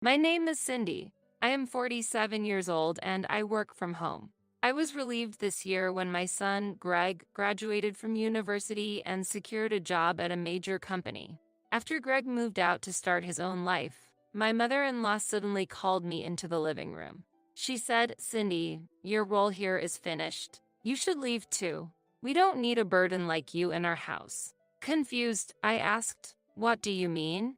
My name is Cindy. I am 47 years old and I work from home. I was relieved this year when my son, Greg, graduated from university and secured a job at a major company. After Greg moved out to start his own life, my mother-in-law suddenly called me into the living room. She said, "Cindy, your role here is finished. You should leave too. We don't need a burden like you in our house." Confused, I asked, "What do you mean?"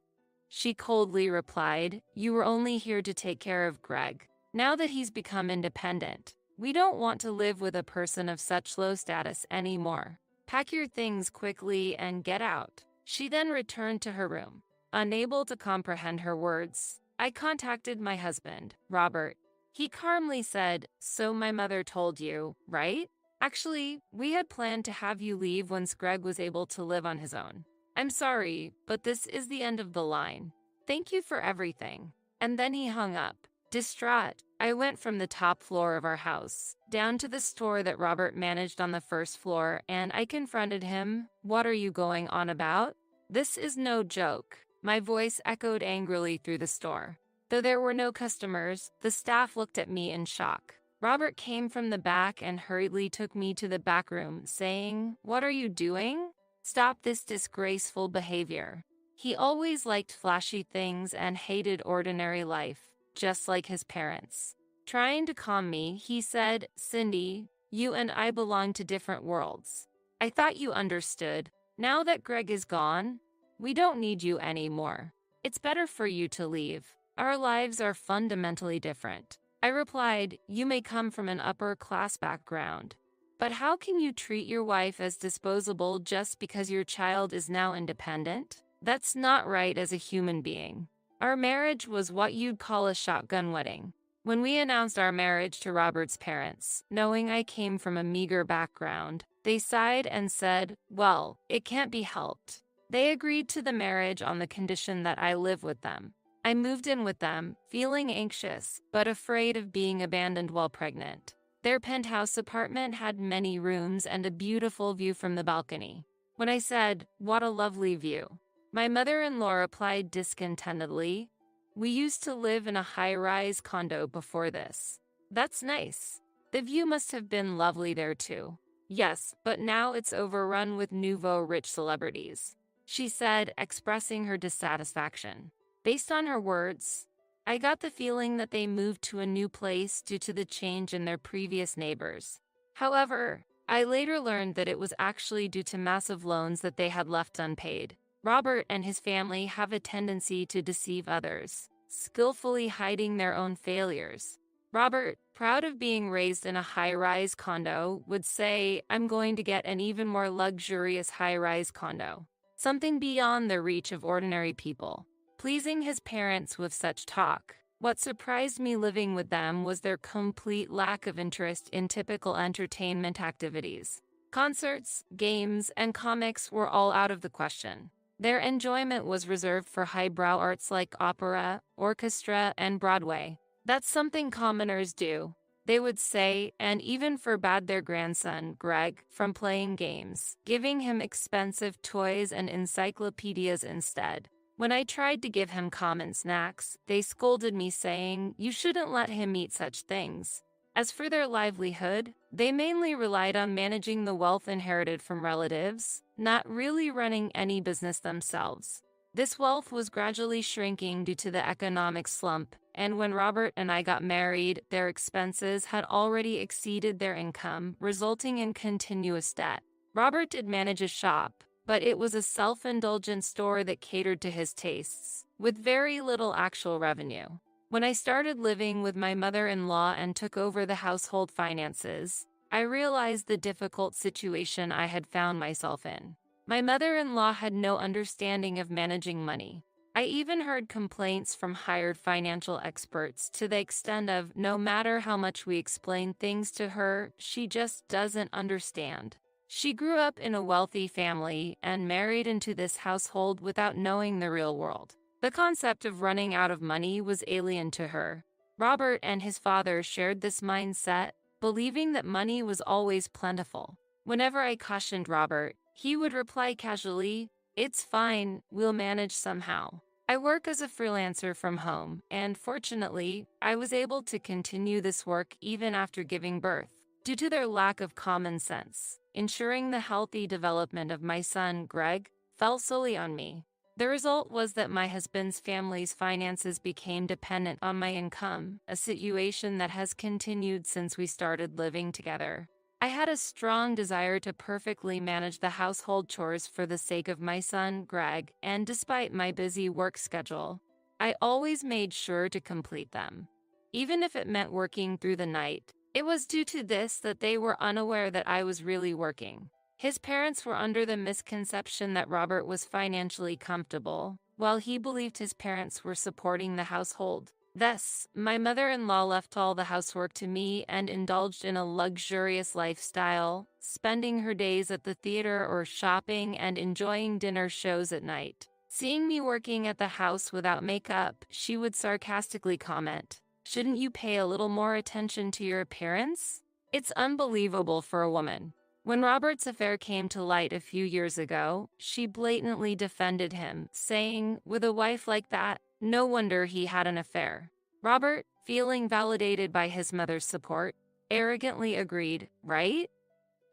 She coldly replied, "You were only here to take care of Greg. Now that he's become independent, we don't want to live with a person of such low status anymore. Pack your things quickly and get out." She then returned to her room. Unable to comprehend her words, I contacted my husband, Robert. He calmly said, "So my mother told you, right? Actually, we had planned to have you leave once Greg was able to live on his own. I'm sorry, but this is the end of the line. Thank you for everything." And then he hung up. Distraught, I went from the top floor of our house down to the store that Robert managed on the first floor, and I confronted him. "What are you going on about? This is no joke." My voice echoed angrily through the store. Though there were no customers, the staff looked at me in shock. Robert came from the back and hurriedly took me to the back room, saying, "What are you doing? Stop this disgraceful behavior." He always liked flashy things and hated ordinary life, just like his parents. Trying to calm me, he said, "Cindy, you and I belong to different worlds. I thought you understood. Now that Greg is gone, we don't need you anymore. It's better for you to leave. Our lives are fundamentally different." I replied, "You may come from an upper-class background, but how can you treat your wife as disposable just because your child is now independent? That's not right as a human being. Our marriage was what you'd call a shotgun wedding." When we announced our marriage to Robert's parents, knowing I came from a meager background, they sighed and said, "Well, it can't be helped." They agreed to the marriage on the condition that I live with them. I moved in with them, feeling anxious, but afraid of being abandoned while pregnant. Their penthouse apartment had many rooms and a beautiful view from the balcony. When I said, "What a lovely view," my mother-in-law replied discontentedly, "We used to live in a high-rise condo before this." "That's nice. The view must have been lovely there too." "Yes, but now it's overrun with nouveau rich celebrities," she said, expressing her dissatisfaction. Based on her words, I got the feeling that they moved to a new place due to the change in their previous neighbors. However, I later learned that it was actually due to massive loans that they had left unpaid. Robert and his family have a tendency to deceive others, skillfully hiding their own failures. Robert, proud of being raised in a high-rise condo, would say, "I'm going to get an even more luxurious high-rise condo, something beyond the reach of ordinary people," pleasing his parents with such talk. What surprised me living with them was their complete lack of interest in typical entertainment activities. Concerts, games, and comics were all out of the question. Their enjoyment was reserved for highbrow arts like opera, orchestra, and Broadway. "That's something commoners do," they would say, and even forbade their grandson, Greg, from playing games, giving him expensive toys and encyclopedias instead. When I tried to give him common snacks, they scolded me saying, "You shouldn't let him eat such things." As for their livelihood, they mainly relied on managing the wealth inherited from relatives, not really running any business themselves. This wealth was gradually shrinking due to the economic slump, and when Robert and I got married, their expenses had already exceeded their income, resulting in continuous debt. Robert did manage a shop, but it was a self-indulgent store that catered to his tastes, with very little actual revenue. When I started living with my mother-in-law and took over the household finances, I realized the difficult situation I had found myself in. My mother-in-law had no understanding of managing money. I even heard complaints from hired financial experts to the extent of, no matter how much we explain things to her, she just doesn't understand. She grew up in a wealthy family and married into this household without knowing the real world. The concept of running out of money was alien to her. Robert and his father shared this mindset, believing that money was always plentiful. Whenever I cautioned Robert, he would reply casually, "It's fine, we'll manage somehow." I work as a freelancer from home, and fortunately, I was able to continue this work even after giving birth. Due to their lack of common sense, ensuring the healthy development of my son, Greg, fell solely on me. The result was that my husband's family's finances became dependent on my income, a situation that has continued since we started living together. I had a strong desire to perfectly manage the household chores for the sake of my son, Greg, and despite my busy work schedule, I always made sure to complete them. Even if it meant working through the night, it was due to this that they were unaware that I was really working. His parents were under the misconception that Robert was financially comfortable, while he believed his parents were supporting the household. Thus, my mother-in-law left all the housework to me and indulged in a luxurious lifestyle, spending her days at the theater or shopping and enjoying dinner shows at night. Seeing me working at the house without makeup, she would sarcastically comment, "Shouldn't you pay a little more attention to your appearance?" It's unbelievable for a woman. When Robert's affair came to light a few years ago, she blatantly defended him, saying, "With a wife like that, no wonder he had an affair." Robert, feeling validated by his mother's support, arrogantly agreed, "Right?"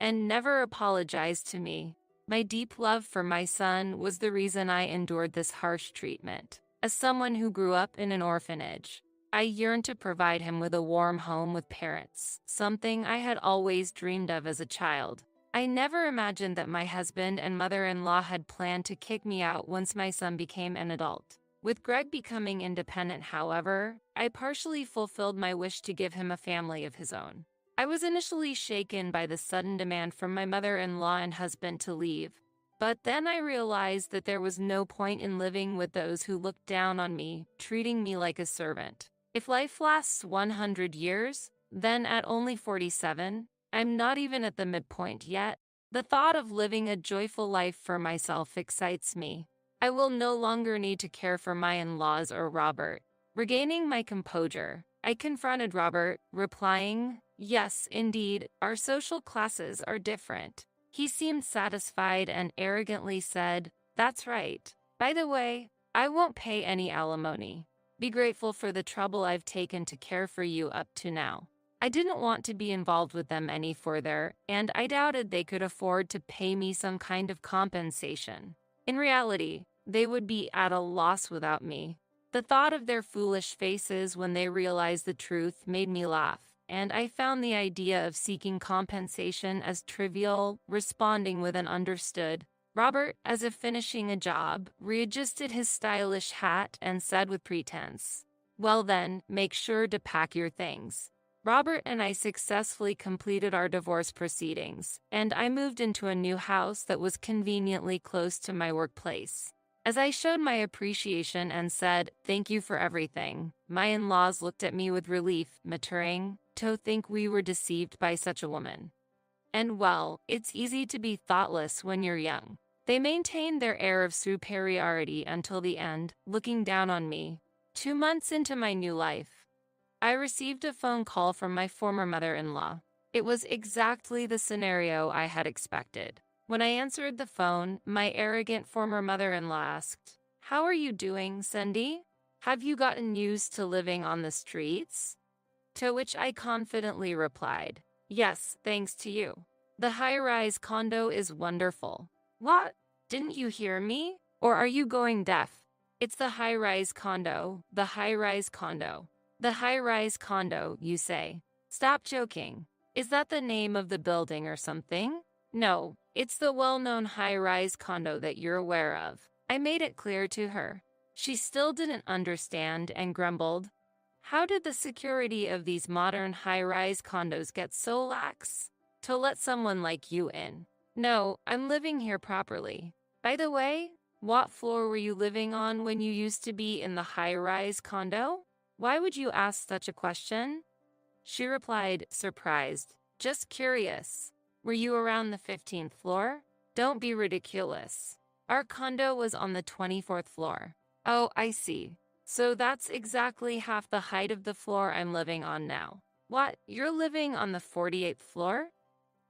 and never apologized to me. My deep love for my son was the reason I endured this harsh treatment. As someone who grew up in an orphanage, I yearned to provide him with a warm home with parents, something I had always dreamed of as a child. I never imagined that my husband and mother-in-law had planned to kick me out once my son became an adult. With Greg becoming independent, however, I partially fulfilled my wish to give him a family of his own. I was initially shaken by the sudden demand from my mother-in-law and husband to leave, but then I realized that there was no point in living with those who looked down on me, treating me like a servant. If life lasts 100 years, then at only 47, I'm not even at the midpoint yet. The thought of living a joyful life for myself excites me. I will no longer need to care for my in-laws or Robert. Regaining my composure, I confronted Robert, replying, "Yes, indeed, our social classes are different." He seemed satisfied and arrogantly said, "That's right. By the way, I won't pay any alimony. Be grateful for the trouble I've taken to care for you up to now." I didn't want to be involved with them any further, and I doubted they could afford to pay me some kind of compensation. In reality, they would be at a loss without me. The thought of their foolish faces when they realized the truth made me laugh, and I found the idea of seeking compensation as trivial, responding with an understood. Robert, as if finishing a job, readjusted his stylish hat and said with pretense, "Well then, make sure to pack your things." Robert and I successfully completed our divorce proceedings, and I moved into a new house that was conveniently close to my workplace. As I showed my appreciation and said, "Thank you for everything," my in-laws looked at me with relief, muttering, "To think we were deceived by such a woman." And well, it's easy to be thoughtless when you're young. They maintained their air of superiority until the end, looking down on me. 2 months into my new life, I received a phone call from my former mother-in-law. It was exactly the scenario I had expected. When I answered the phone, my arrogant former mother-in-law asked, "How are you doing, Cindy? Have you gotten used to living on the streets?" To which I confidently replied, "Yes, thanks to you. The high-rise condo is wonderful." "What? Didn't you hear me? Or are you going deaf? It's the high-rise condo, the high-rise condo. The high-rise condo, you say? Stop joking. Is that the name of the building or something?" "No, it's the well-known high-rise condo that you're aware of." I made it clear to her. She still didn't understand and grumbled, "How did the security of these modern high-rise condos get so lax to let someone like you in?" "No, I'm living here properly. By the way, what floor were you living on when you used to be in the high-rise condo? Why would you ask such a question?" She replied, surprised, "Just curious. Were you around the 15th floor? Don't be ridiculous. Our condo was on the 24th floor. "Oh, I see. So that's exactly half the height of the floor I'm living on now." "What, you're living on the 48th floor?"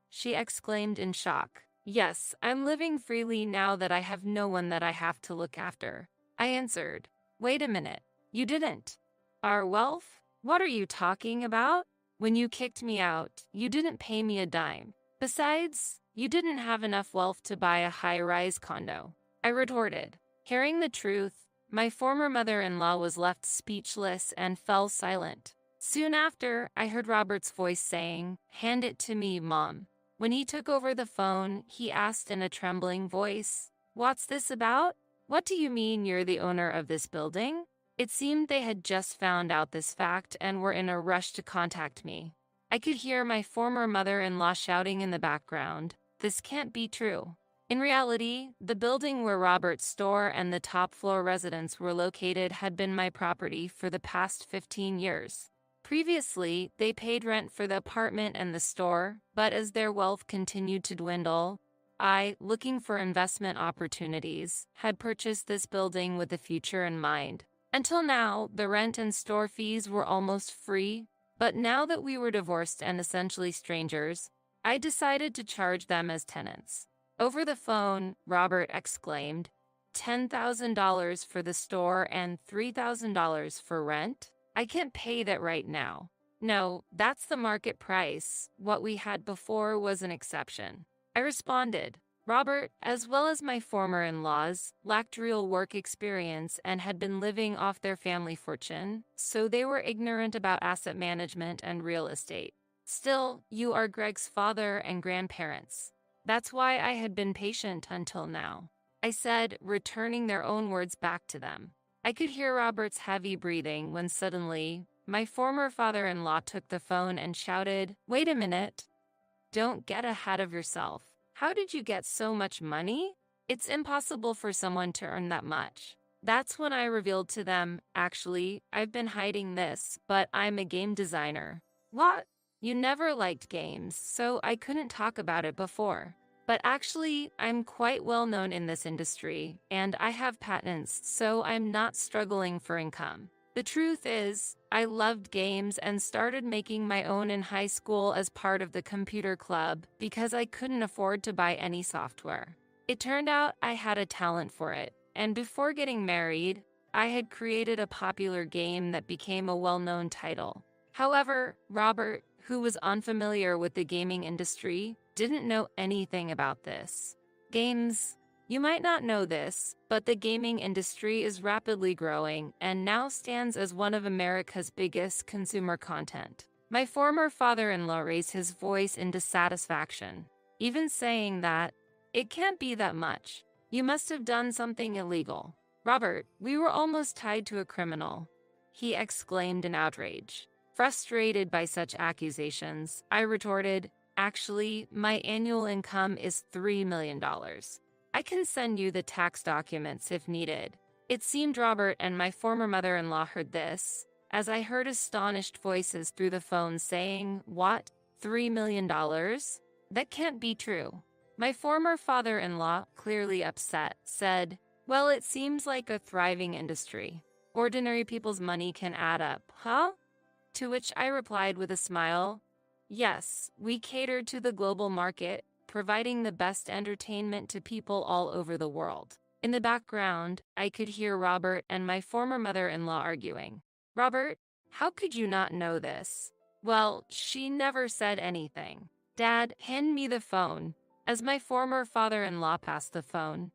she exclaimed in shock. "Yes, I'm living freely now that I have no one that I have to look after," I answered. Wait a minute. You didn't. Our wealth? What are you talking about? When you kicked me out, you didn't pay me a dime. Besides, you didn't have enough wealth to buy a high-rise condo. I retorted. Hearing the truth, my former mother-in-law was left speechless and fell silent. Soon after, I heard Robert's voice saying, "Hand it to me, Mom." When he took over the phone, he asked in a trembling voice, "What's this about? What do you mean you're the owner of this building?" It seemed they had just found out this fact and were in a rush to contact me. I could hear my former mother-in-law shouting in the background, "This can't be true." In reality, the building where Robert's store and the top-floor residence were located had been my property for the past 15 years. Previously, they paid rent for the apartment and the store, but as their wealth continued to dwindle, I, looking for investment opportunities, had purchased this building with the future in mind. Until now, the rent and store fees were almost free, but now that we were divorced and essentially strangers, I decided to charge them as tenants. Over the phone, Robert exclaimed, $10,000 for the store and $3,000 for rent? I can't pay that right now. No, that's the market price. What we had before was an exception. I responded. Robert, as well as my former in-laws, lacked real work experience and had been living off their family fortune, so they were ignorant about asset management and real estate. Still, you are Greg's father and grandparents. That's why I had been patient until now, I said, returning their own words back to them. I could hear Robert's heavy breathing when suddenly, my former father-in-law took the phone and shouted, "Wait a minute. Don't get ahead of yourself. How did you get so much money? It's impossible for someone to earn that much." That's when I revealed to them, "Actually, I've been hiding this, but I'm a game designer." What? You never liked games, so I couldn't talk about it before. But actually, I'm quite well known in this industry, and I have patents, so I'm not struggling for income. The truth is, I loved games and started making my own in high school as part of the computer club because I couldn't afford to buy any software. It turned out I had a talent for it, and before getting married, I had created a popular game that became a well-known title. However, Robert, who was unfamiliar with the gaming industry, didn't know anything about this. Games. You might not know this, but the gaming industry is rapidly growing and now stands as one of America's biggest consumer content. My former father-in-law raised his voice in dissatisfaction, even saying that, "It can't be that much. You must have done something illegal." "Robert, we were almost tied to a criminal," he exclaimed in outrage. Frustrated by such accusations, I retorted, "Actually, my annual income is $3 million. I can send you the tax documents if needed." It seemed Robert and my former mother-in-law heard this, as I heard astonished voices through the phone saying, "What? $3 million? That can't be true." My former father-in-law, clearly upset, said, "Well, it seems like a thriving industry. Ordinary people's money can add up, huh?" To which I replied with a smile, "Yes, we cater to the global market, providing the best entertainment to people all over the world." In the background, I could hear Robert and my former mother-in-law arguing. "Robert, how could you not know this?" "Well, she never said anything." "Dad, hand me the phone." As my former father-in-law passed the phone,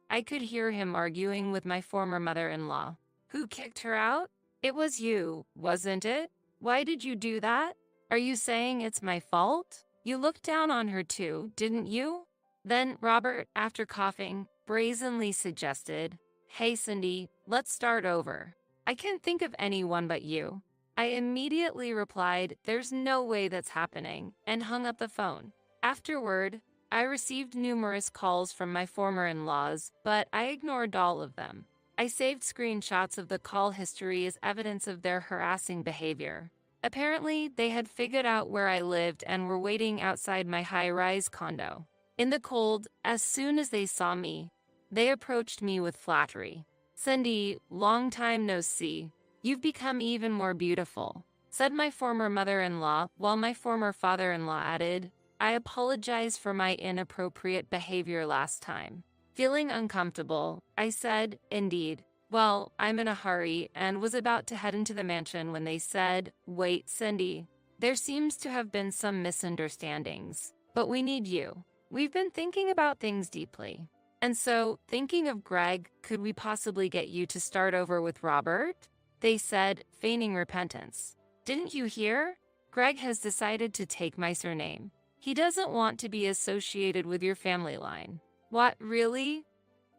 I could hear him arguing with my former mother-in-law. "Who kicked her out? It was you, wasn't it? Why did you do that? Are you saying it's my fault? You looked down on her too, didn't you?" Then Robert, after coughing, brazenly suggested, "Hey Cindy, let's start over. I can't think of anyone but you." I immediately replied, "There's no way that's happening," and hung up the phone. Afterward, I received numerous calls from my former in-laws, but I ignored all of them. I saved screenshots of the call history as evidence of their harassing behavior. Apparently, they had figured out where I lived and were waiting outside my high-rise condo. In the cold, as soon as they saw me, they approached me with flattery. "Cindy, long time no see. You've become even more beautiful," said my former mother-in-law, while my former father-in-law added, "I apologize for my inappropriate behavior last time." Feeling uncomfortable, I said, "Indeed. Well, I'm in a hurry and was about to head into the mansion when they said, "Wait, Cindy. There seems to have been some misunderstandings, but we need you. We've been thinking about things deeply. And so, thinking of Greg, could we possibly get you to start over with Robert?" They said, feigning repentance. "Didn't you hear? Greg has decided to take my surname. He doesn't want to be associated with your family line." "What, really?"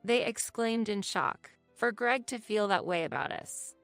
they exclaimed in shock. "For Greg to feel that way about us?"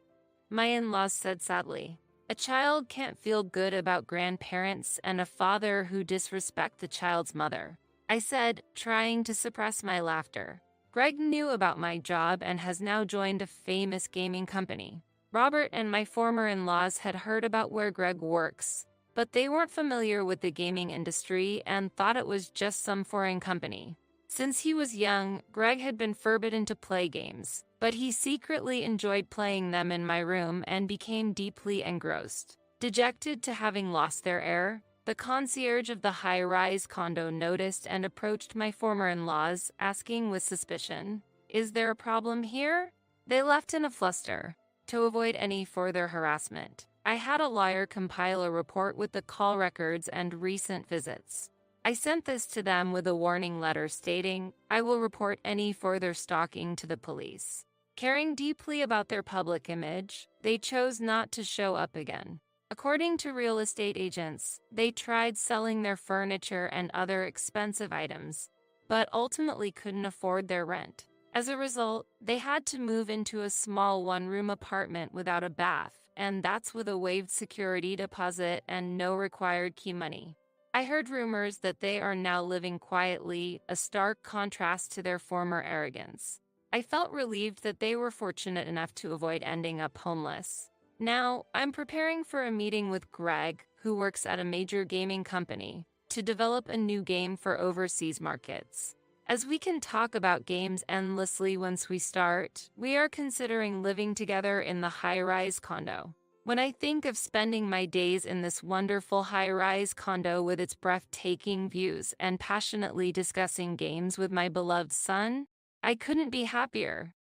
My in-laws said sadly. "A child can't feel good about grandparents and a father who disrespect the child's mother." I said, trying to suppress my laughter. "Greg knew about my job and has now joined a famous gaming company. Robert and my former in-laws had heard about where Greg works, but they weren't familiar with the gaming industry and thought it was just some foreign company. Since he was young, Greg had been forbidden to play games, but he secretly enjoyed playing them in my room and became deeply engrossed. Dejected to having lost their heir, the concierge of the high-rise condo noticed and approached my former in-laws, asking with suspicion, "Is there a problem here?" They left in a fluster. To avoid any further harassment, I had a lawyer compile a report with the call records and recent visits. I sent this to them with a warning letter stating, "I will report any further stalking to the police." Caring deeply about their public image, they chose not to show up again. According to real estate agents, they tried selling their furniture and other expensive items, but ultimately couldn't afford their rent. As a result, they had to move into a small one-room apartment without a bath, and that's with a waived security deposit and no required key money. I heard rumors that they are now living quietly, a stark contrast to their former arrogance. I felt relieved that they were fortunate enough to avoid ending up homeless. Now, I'm preparing for a meeting with Greg, who works at a major gaming company, to develop a new game for overseas markets. As we can talk about games endlessly once we start, we are considering living together in the high-rise condo. When I think of spending my days in this wonderful high-rise condo with its breathtaking views and passionately discussing games with my beloved son, I couldn't be happier.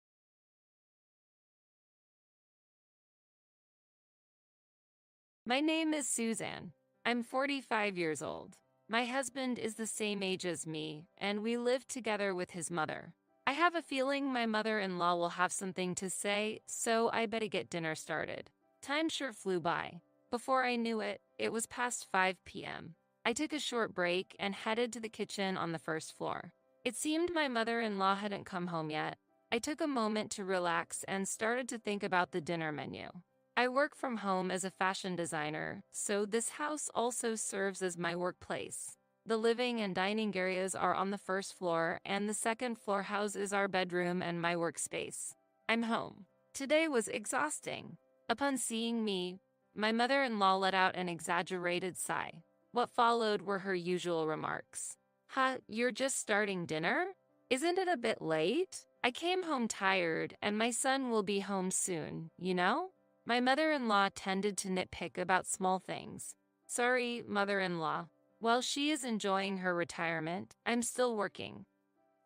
My name is Suzanne. I'm 45 years old. My husband is the same age as me, and we live together with his mother. I have a feeling my mother-in-law will have something to say, so I better get dinner started. Time sure flew by. Before I knew it, it was past 5 p.m. I took a short break and headed to the kitchen on the first floor. It seemed my mother-in-law hadn't come home yet. I took a moment to relax and started to think about the dinner menu. I work from home as a fashion designer, so this house also serves as my workplace. The living and dining areas are on the first floor, and the second floor houses our bedroom and my workspace. I'm home. Today was exhausting. Upon seeing me, my mother-in-law let out an exaggerated sigh. What followed were her usual remarks. "Huh, you're just starting dinner? Isn't it a bit late? I came home tired, and my son will be home soon, you know?" My mother-in-law tended to nitpick about small things. "Sorry, mother-in-law. While she is enjoying her retirement, I'm still working."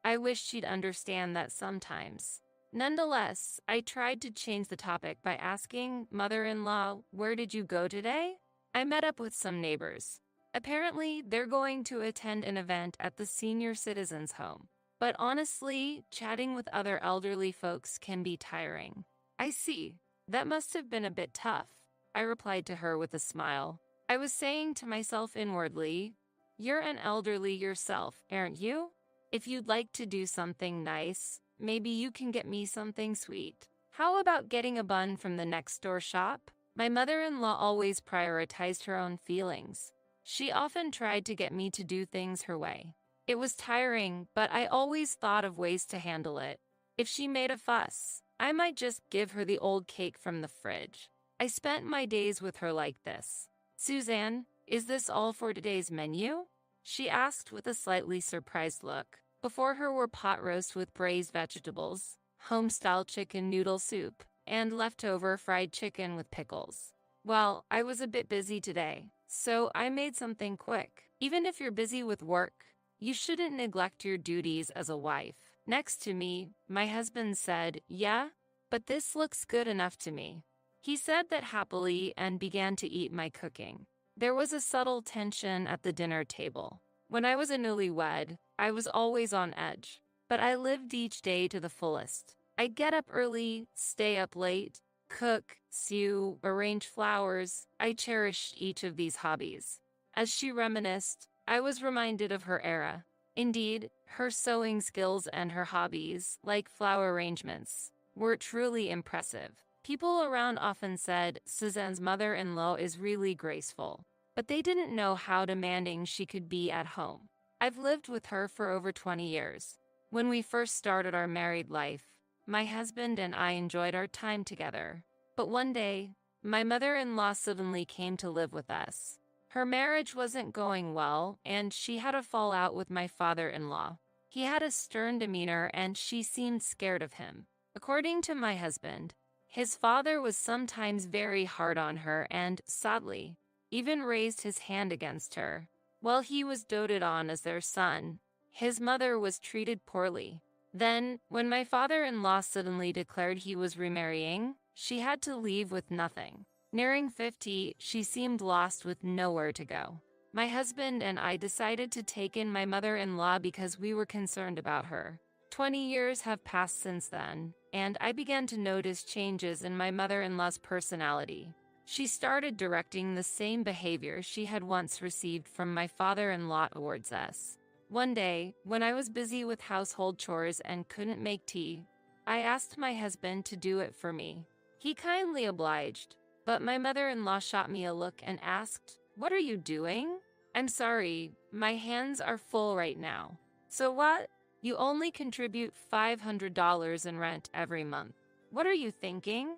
I wish she'd understand that sometimes. Nonetheless, I tried to change the topic by asking, "Mother-in-law, where did you go today?" I met up with some neighbors. Apparently, they're going to attend an event at the senior citizens' home. But honestly, chatting with other elderly folks can be tiring. "I see. That must have been a bit tough," I replied to her with a smile. I was saying to myself inwardly, "You're an elderly yourself, aren't you? If you'd like to do something nice, maybe you can get me something sweet. How about getting a bun from the next door shop?" My mother-in-law always prioritized her own feelings. She often tried to get me to do things her way. It was tiring, but I always thought of ways to handle it. If she made a fuss, I might just give her the old cake from the fridge. I spent my days with her like this. "Suzanne, is this all for today's menu?" she asked with a slightly surprised look. Before her were pot roast with braised vegetables, home-style chicken noodle soup, and leftover fried chicken with pickles. Well, I was a bit busy today, so I made something quick. Even if you're busy with work, you shouldn't neglect your duties as a wife. Next to me, my husband said, "Yeah, but this looks good enough to me. He said that happily and began to eat my cooking. There was a subtle tension at the dinner table. When I was a newlywed, I was always on edge, but I lived each day to the fullest. I'd get up early, stay up late, cook, sew, arrange flowers. I cherished each of these hobbies. As she reminisced, I was reminded of her era. Indeed, her sewing skills and her hobbies, like flower arrangements, were truly impressive. People around often said Suzanne's mother-in-law is really graceful, but they didn't know how demanding she could be at home. I've lived with her for over 20 years. When we first started our married life, my husband and I enjoyed our time together. But one day, my mother-in-law suddenly came to live with us. Her marriage wasn't going well, and she had a fallout with my father-in-law. He had a stern demeanor, and she seemed scared of him. According to my husband, his father was sometimes very hard on her and, sadly, even raised his hand against her. While he was doted on as their son, his mother was treated poorly. Then, when my father-in-law suddenly declared he was remarrying, she had to leave with nothing. Nearing 50, she seemed lost with nowhere to go. My husband and I decided to take in my mother-in-law because we were concerned about her. 20 years have passed since then, and I began to notice changes in my mother-in-law's personality. She started directing the same behavior she had once received from my father-in-law towards us. One day, when I was busy with household chores and couldn't make tea, I asked my husband to do it for me. He kindly obliged, but my mother-in-law shot me a look and asked, "What are you doing?" "I'm sorry, my hands are full right now." "So what? You only contribute $500 in rent every month. What are you thinking?"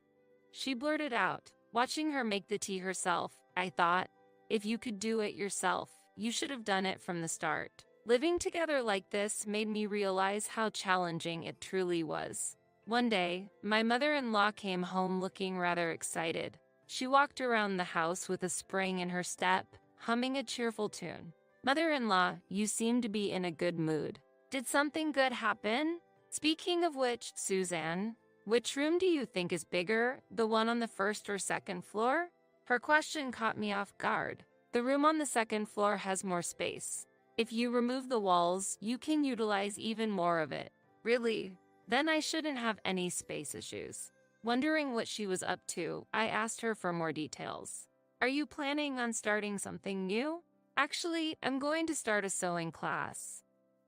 She blurted out. Watching her make the tea herself, I thought, if you could do it yourself, you should have done it from the start. Living together like this made me realize how challenging it truly was. One day, my mother-in-law came home looking rather excited. She walked around the house with a spring in her step, humming a cheerful tune. "Mother-in-law, you seem to be in a good mood. Did something good happen? Speaking of which, Suzanne, which room do you think is bigger, the one on the first or second floor?" Her question caught me off guard. The room on the second floor has more space. If you remove the walls, you can utilize even more of it. Really? Then I shouldn't have any space issues. Wondering what she was up to, I asked her for more details. "Are you planning on starting something new?" "Actually, I'm going to start a sewing class,"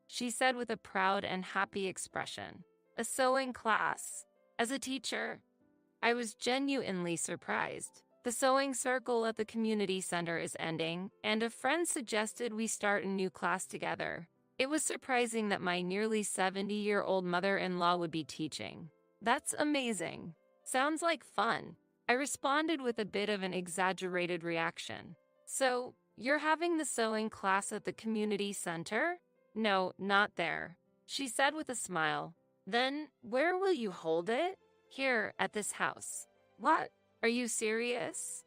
she said with a proud and happy expression. A sewing class. As a teacher, I was genuinely surprised. The sewing circle at the community center is ending, and a friend suggested we start a new class together. It was surprising that my nearly 70-year-old mother-in-law would be teaching. "That's amazing. Sounds like fun." I responded with a bit of an exaggerated reaction. "So, you're having the sewing class at the community center?" "No, not there," she said with a smile. "Then, where will you hold it?" "Here, at this house." "What? Are you serious?"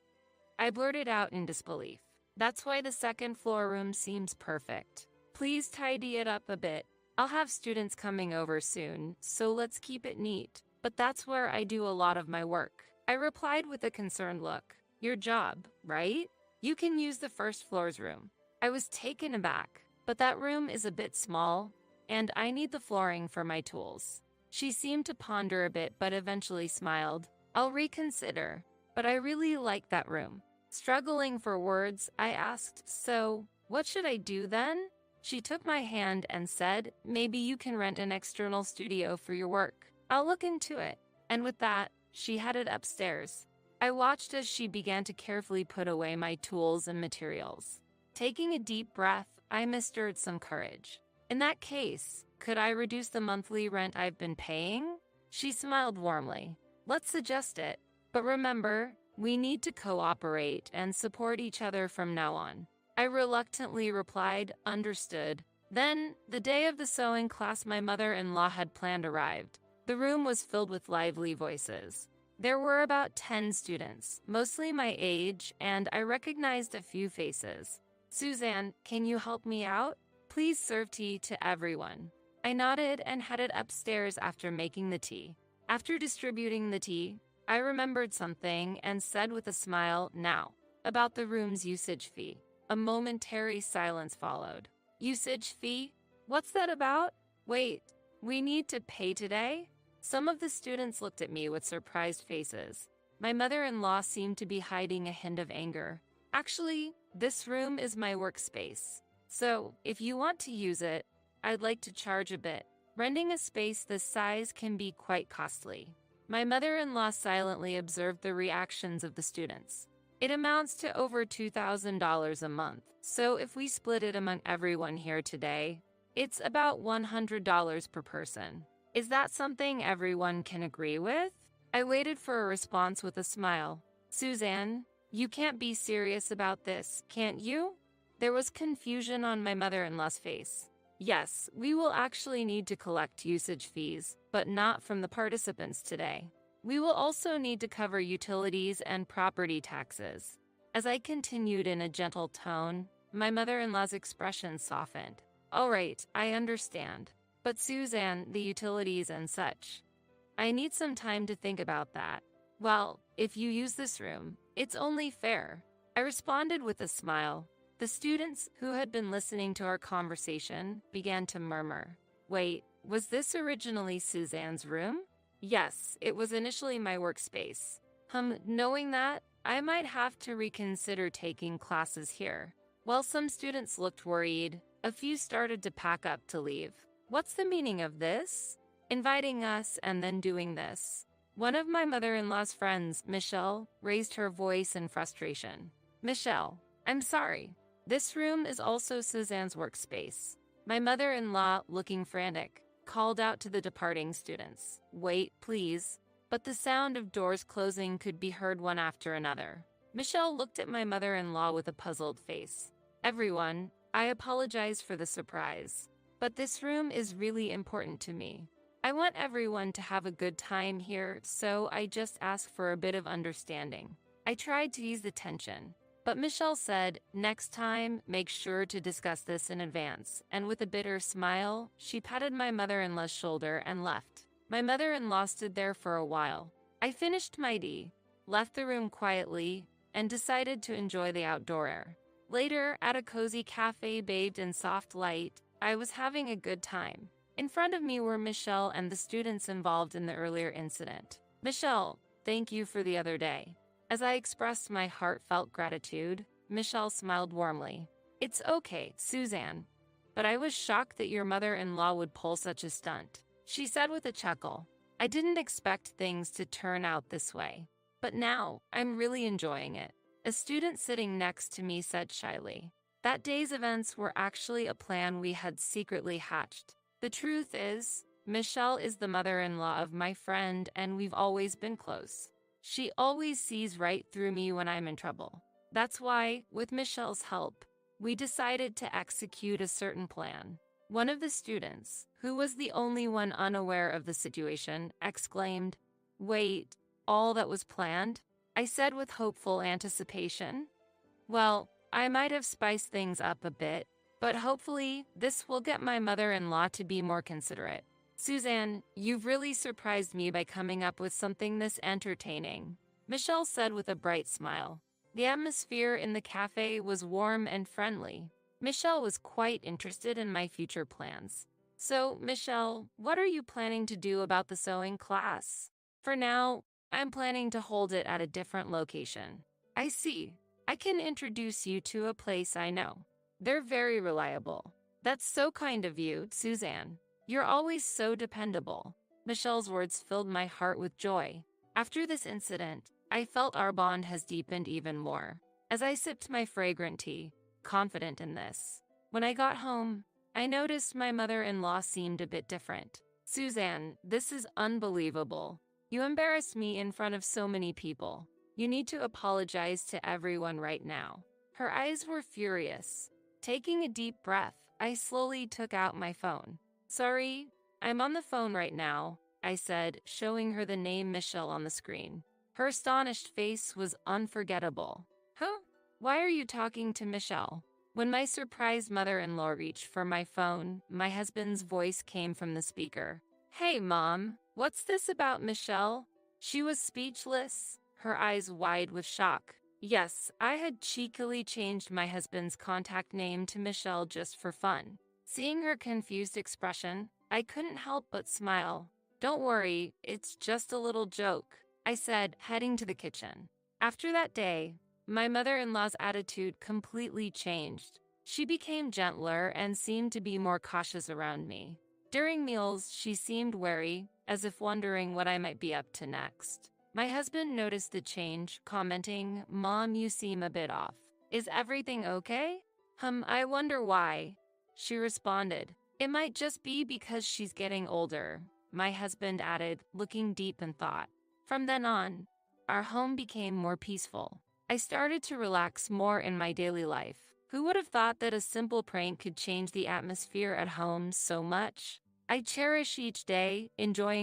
I blurted out in disbelief. "That's why the second floor room seems perfect. Please tidy it up a bit. I'll have students coming over soon, so let's keep it neat. But that's where I do a lot of my work." I replied with a concerned look. "Your job, right? You can use the first floor's room." I was taken aback, but that room is a bit small, and I need the flooring for my tools. She seemed to ponder a bit but eventually smiled. "I'll reconsider, but I really like that room." Struggling for words, I asked, "So, what should I do then?" She took my hand and said, "Maybe you can rent an external studio for your work. I'll look into it." And with that, she headed upstairs. I watched as she began to carefully put away my tools and materials. Taking a deep breath, I mustered some courage. "In that case, could I reduce the monthly rent I've been paying?" She smiled warmly. "Let's suggest it. But remember, we need to cooperate and support each other from now on." I reluctantly replied, "Understood." Then, the day of the sewing class my mother-in-law had planned arrived. The room was filled with lively voices. There were about 10 students, mostly my age, and I recognized a few faces. "Suzanne, can you help me out? Please serve tea to everyone." I nodded and headed upstairs after making the tea. After distributing the tea, I remembered something and said with a smile, "Now, about the room's usage fee." A momentary silence followed. "Usage fee? What's that about? Wait, we need to pay today?" Some of the students looked at me with surprised faces. My mother-in-law seemed to be hiding a hint of anger. "Actually, this room is my workspace. So, if you want to use it, I'd like to charge a bit. Renting a space this size can be quite costly." My mother-in-law silently observed the reactions of the students. "It amounts to over $2,000 a month, so if we split it among everyone here today, it's about $100 per person. Is that something everyone can agree with?" I waited for a response with a smile. "Suzanne, you can't be serious about this, can't you?" There was confusion on my mother-in-law's face. "Yes, we will actually need to collect usage fees, but not from the participants today. We will also need to cover utilities and property taxes." As I continued in a gentle tone, my mother-in-law's expression softened. "All right, I understand. But Suzanne, the utilities and such. I need some time to think about that." "Well, if you use this room, it's only fair," I responded with a smile. The students, who had been listening to our conversation, began to murmur. "Wait, was this originally Suzanne's room?" "Yes, it was initially my workspace. Knowing that, I might have to reconsider taking classes here." While some students looked worried, a few started to pack up to leave. "What's the meaning of this? Inviting us and then doing this?" One of my mother-in-law's friends, Michelle, raised her voice in frustration. "Michelle, I'm sorry. This room is also Suzanne's workspace." My mother-in-law, looking frantic, called out to the departing students, "Wait, please." But the sound of doors closing could be heard one after another. Michelle looked at my mother-in-law with a puzzled face. "Everyone, I apologize for the surprise, but this room is really important to me. I want everyone to have a good time here, so I just ask for a bit of understanding." I tried to ease the tension, but Michelle said, "Next time, make sure to discuss this in advance," and with a bitter smile, she patted my mother-in-law's shoulder and left. My mother-in-law stood there for a while. I finished my tea, left the room quietly, and decided to enjoy the outdoor air. Later, at a cozy cafe bathed in soft light, I was having a good time. In front of me were Michelle and the students involved in the earlier incident. "Michelle, thank you for the other day." As I expressed my heartfelt gratitude, Michelle smiled warmly. "It's okay, Suzanne, but I was shocked that your mother-in-law would pull such a stunt," she said with a chuckle. "I didn't expect things to turn out this way, but now I'm really enjoying it." A student sitting next to me said shyly, "That day's events were actually a plan we had secretly hatched. The truth is, Michelle is the mother-in-law of my friend and we've always been close. She always sees right through me when I'm in trouble. That's why, with Michelle's help, we decided to execute a certain plan." One of the students, who was the only one unaware of the situation, exclaimed, "Wait, all that was planned?" I said with hopeful anticipation. "Well, I might have spiced things up a bit, but hopefully this will get my mother-in-law to be more considerate." "Suzanne, you've really surprised me by coming up with something this entertaining," Michelle said with a bright smile. The atmosphere in the cafe was warm and friendly. Michelle was quite interested in my future plans. "So, Michelle, what are you planning to do about the sewing class?" "For now, I'm planning to hold it at a different location." "I see. I can introduce you to a place I know. They're very reliable." "That's so kind of you, Suzanne. You're always so dependable." Michelle's words filled my heart with joy. After this incident, I felt our bond has deepened even more. As I sipped my fragrant tea, confident in this. When I got home, I noticed my mother-in-law seemed a bit different. "Suzanne, this is unbelievable. You embarrassed me in front of so many people. You need to apologize to everyone right now." Her eyes were furious. Taking a deep breath, I slowly took out my phone. "Sorry, I'm on the phone right now," I said, showing her the name Michelle on the screen. Her astonished face was unforgettable. "Huh? Why are you talking to Michelle?" When my surprised mother-in-law reached for my phone, my husband's voice came from the speaker. "Hey, Mom, What's this about Michelle? She was speechless, her eyes wide with shock. Yes, I had cheekily changed my husband's contact name to Michelle just for fun. Seeing her confused expression, I couldn't help but smile. Don't worry, it's just a little joke, I said, heading to the kitchen. After that day, my mother-in-law's attitude completely changed. She became gentler and seemed to be more cautious around me. During meals, she seemed wary, as if wondering what I might be up to next. My husband noticed the change, commenting, "Mom, you seem a bit off. Is everything okay?" I wonder why. She responded, "It might just be because she's getting older," my husband added, looking deep in thought. From then on, our home became more peaceful. I started to relax more in my daily life. Who would have thought that a simple prank could change the atmosphere at home so much? I cherish each day, enjoying